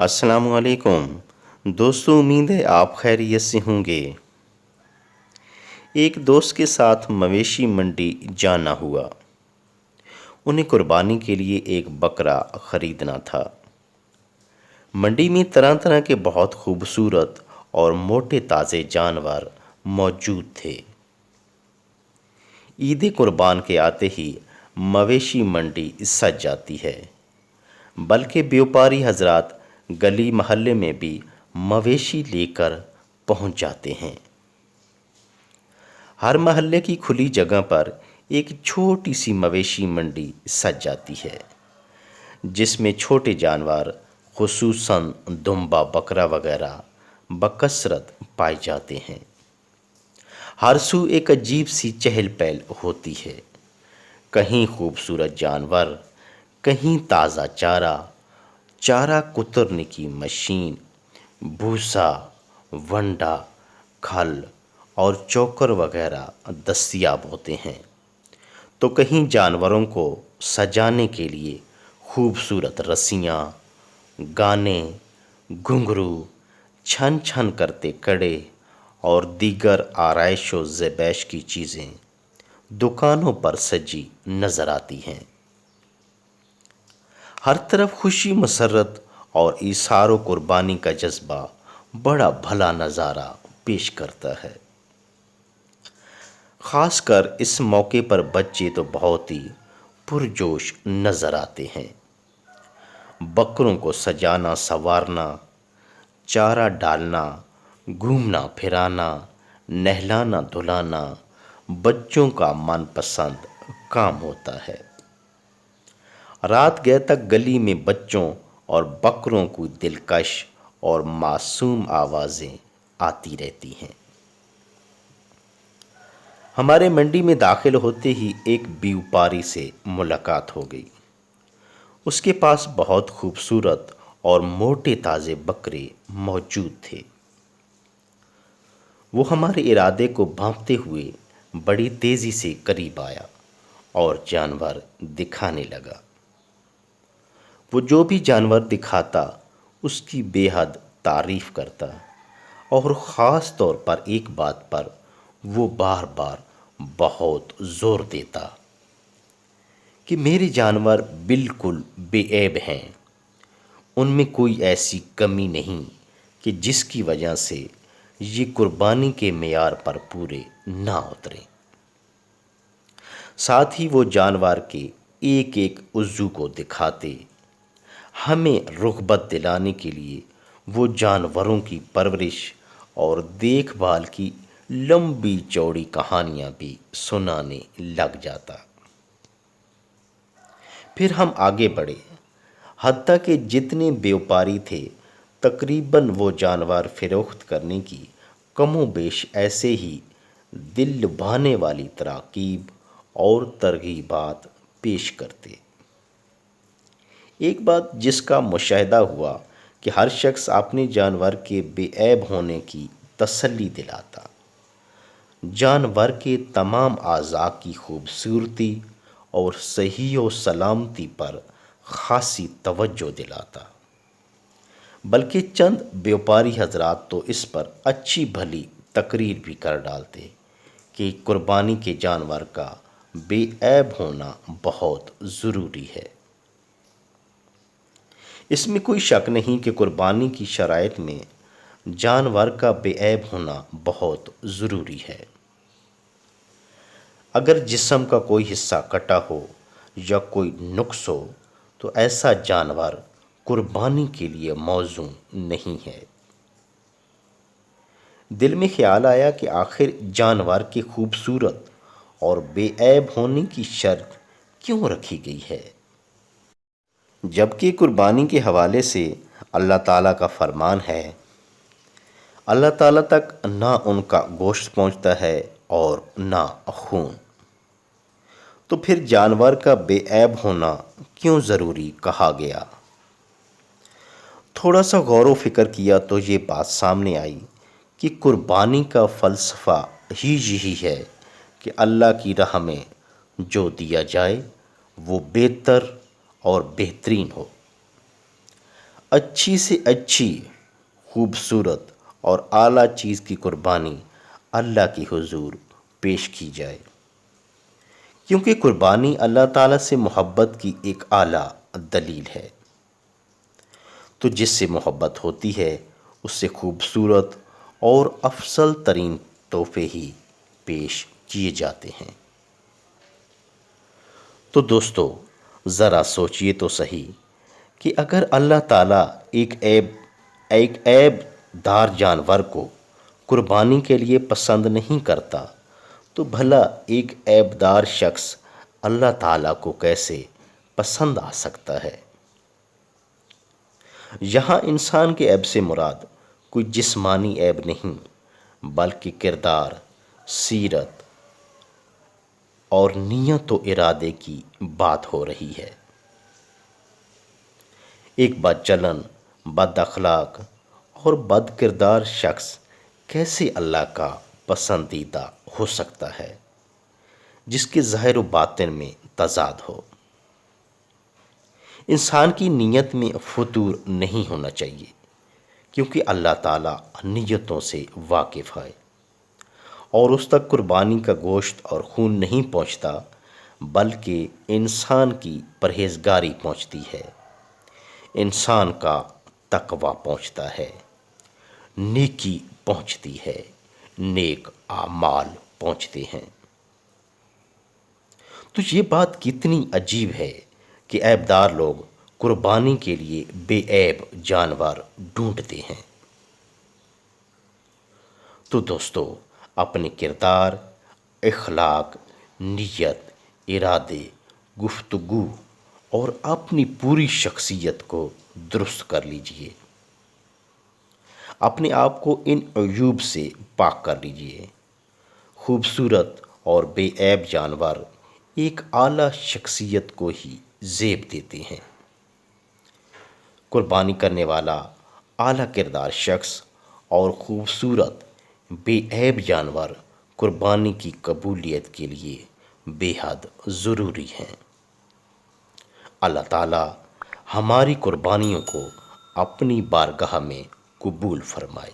السلام علیکم دوستو، امید ہے آپ خیریت سے ہوں گے۔ ایک دوست کے ساتھ مویشی منڈی جانا ہوا۔ انہیں قربانی کے لیے ایک بکرا خریدنا تھا۔ منڈی میں طرح طرح کے بہت خوبصورت اور موٹے تازے جانور موجود تھے۔ عید قربان کے آتے ہی مویشی منڈی سج جاتی ہے، بلکہ بیوپاری حضرات گلی محلے میں بھی مویشی لے کر پہنچ جاتے ہیں۔ ہر محلے کی کھلی جگہ پر ایک چھوٹی سی مویشی منڈی سج جاتی ہے، جس میں چھوٹے جانور خصوصاً دمبا، بکرا وغیرہ بکثرت پائے جاتے ہیں۔ ہر سو ایک عجیب سی چہل پہل ہوتی ہے، کہیں خوبصورت جانور، کہیں تازہ چارہ کترنے کی مشین، بھوسا، ونڈا، کھل اور چوکر وغیرہ دستیاب ہوتے ہیں، تو کہیں جانوروں کو سجانے کے لیے خوبصورت رسیاں، گانے، گھنگرو، چھن چھن کرتے کڑے اور دیگر آرائش و زیبائش کی چیزیں دکانوں پر سجی نظر آتی ہیں۔ ہر طرف خوشی، مسرت اور ایثار و قربانی کا جذبہ بڑا بھلا نظارہ پیش کرتا ہے۔ خاص کر اس موقع پر بچے تو بہت ہی پرجوش نظر آتے ہیں۔ بکروں کو سجانا، سنوارنا، چارہ ڈالنا، گھومنا پھرانا، نہلانا دھلانا بچوں کا من پسند کام ہوتا ہے۔ رات گئے تک گلی میں بچوں اور بکروں کی دلکش اور معصوم آوازیں آتی رہتی ہیں۔ ہمارے منڈی میں داخل ہوتے ہی ایک بیوپاری سے ملاقات ہو گئی۔ اس کے پاس بہت خوبصورت اور موٹے تازے بکرے موجود تھے۔ وہ ہمارے ارادے کو بھانپتے ہوئے بڑی تیزی سے قریب آیا اور جانور دکھانے لگا۔ وہ جو بھی جانور دکھاتا اس کی بے حد تعریف کرتا، اور خاص طور پر ایک بات پر وہ بار بار بہت زور دیتا کہ میرے جانور بالکل بے عیب ہیں، ان میں کوئی ایسی کمی نہیں کہ جس کی وجہ سے یہ قربانی کے معیار پر پورے نہ اتریں۔ ساتھ ہی وہ جانور کے ایک ایک عضو کو دکھاتے، ہمیں رغبت دلانے کے لیے وہ جانوروں کی پرورش اور دیکھ بھال کی لمبی چوڑی کہانیاں بھی سنانے لگ جاتا۔ پھر ہم آگے بڑھے، حتیٰ کہ جتنے بیوپاری تھے تقریباً وہ جانور فروخت کرنے کی کم و بیش ایسے ہی دل لبھانے والی تراکیب اور ترغیبات پیش کرتے۔ ایک بات جس کا مشاہدہ ہوا کہ ہر شخص اپنے جانور کے بے عیب ہونے کی تسلی دلاتا، جانور کے تمام اعضاء کی خوبصورتی اور صحت و سلامتی پر خاصی توجہ دلاتا، بلکہ چند بیوپاری حضرات تو اس پر اچھی بھلی تقریر بھی کر ڈالتے کہ قربانی کے جانور کا بے عیب ہونا بہت ضروری ہے۔ اس میں کوئی شک نہیں کہ قربانی کی شرائط میں جانور کا بے عیب ہونا بہت ضروری ہے۔ اگر جسم کا کوئی حصہ کٹا ہو یا کوئی نقص ہو تو ایسا جانور قربانی کے لیے موزوں نہیں ہے۔ دل میں خیال آیا کہ آخر جانور کے خوبصورت اور بے عیب ہونے کی شرط کیوں رکھی گئی ہے، جبکہ قربانی کے حوالے سے اللہ تعالیٰ کا فرمان ہے، اللہ تعالیٰ تک نہ ان کا گوشت پہنچتا ہے اور نہ خون، تو پھر جانور کا بے عیب ہونا کیوں ضروری کہا گیا؟ تھوڑا سا غور و فکر کیا تو یہ بات سامنے آئی کہ قربانی کا فلسفہ ہی یہی ہے کہ اللہ کی راہ میں جو دیا جائے وہ بہتر اور بہترین ہو۔ اچھی سے اچھی خوبصورت اور اعلیٰ چیز کی قربانی اللہ کی حضور پیش کی جائے، کیونکہ قربانی اللہ تعالیٰ سے محبت کی ایک اعلیٰ دلیل ہے۔ تو جس سے محبت ہوتی ہے اس سے خوبصورت اور افضل ترین تحفے ہی پیش کیے جاتے ہیں۔ تو دوستو، ذرا سوچئے تو صحیح کہ اگر اللہ تعالیٰ ایک عیب دار جانور کو قربانی کے لیے پسند نہیں کرتا تو بھلا ایک عیب دار شخص اللہ تعالیٰ کو کیسے پسند آ سکتا ہے؟ یہاں انسان کے عیب سے مراد کوئی جسمانی عیب نہیں، بلکہ کردار، سیرت اور نیت و ارادے کی بات ہو رہی ہے۔ ایک بد چلن، بد اخلاق اور بد کردار شخص کیسے اللہ کا پسندیدہ ہو سکتا ہے، جس کے ظاہر و باطن میں تضاد ہو؟ انسان کی نیت میں فتور نہیں ہونا چاہیے، کیونکہ اللہ تعالیٰ نیتوں سے واقف ہے اور اس تک قربانی کا گوشت اور خون نہیں پہنچتا، بلکہ انسان کی پرہیزگاری پہنچتی ہے، انسان کا تقوی پہنچتا ہے، نیکی پہنچتی ہے، نیک اعمال پہنچتے ہیں۔ تو یہ بات کتنی عجیب ہے کہ عیب دار لوگ قربانی کے لیے بے عیب جانور ڈھونڈتے ہیں۔ تو دوستو، اپنے کردار، اخلاق، نیت، ارادے، گفتگو اور اپنی پوری شخصیت کو درست کر لیجئے، اپنے آپ کو ان عیوب سے پاک کر لیجئے۔ خوبصورت اور بے عیب جانور ایک اعلیٰ شخصیت کو ہی زیب دیتے ہیں۔ قربانی کرنے والا اعلیٰ کردار شخص اور خوبصورت بے عیب جانور قربانی کی قبولیت کے لیے بے حد ضروری ہیں۔ اللہ تعالیٰ ہماری قربانیوں کو اپنی بارگاہ میں قبول فرمائے۔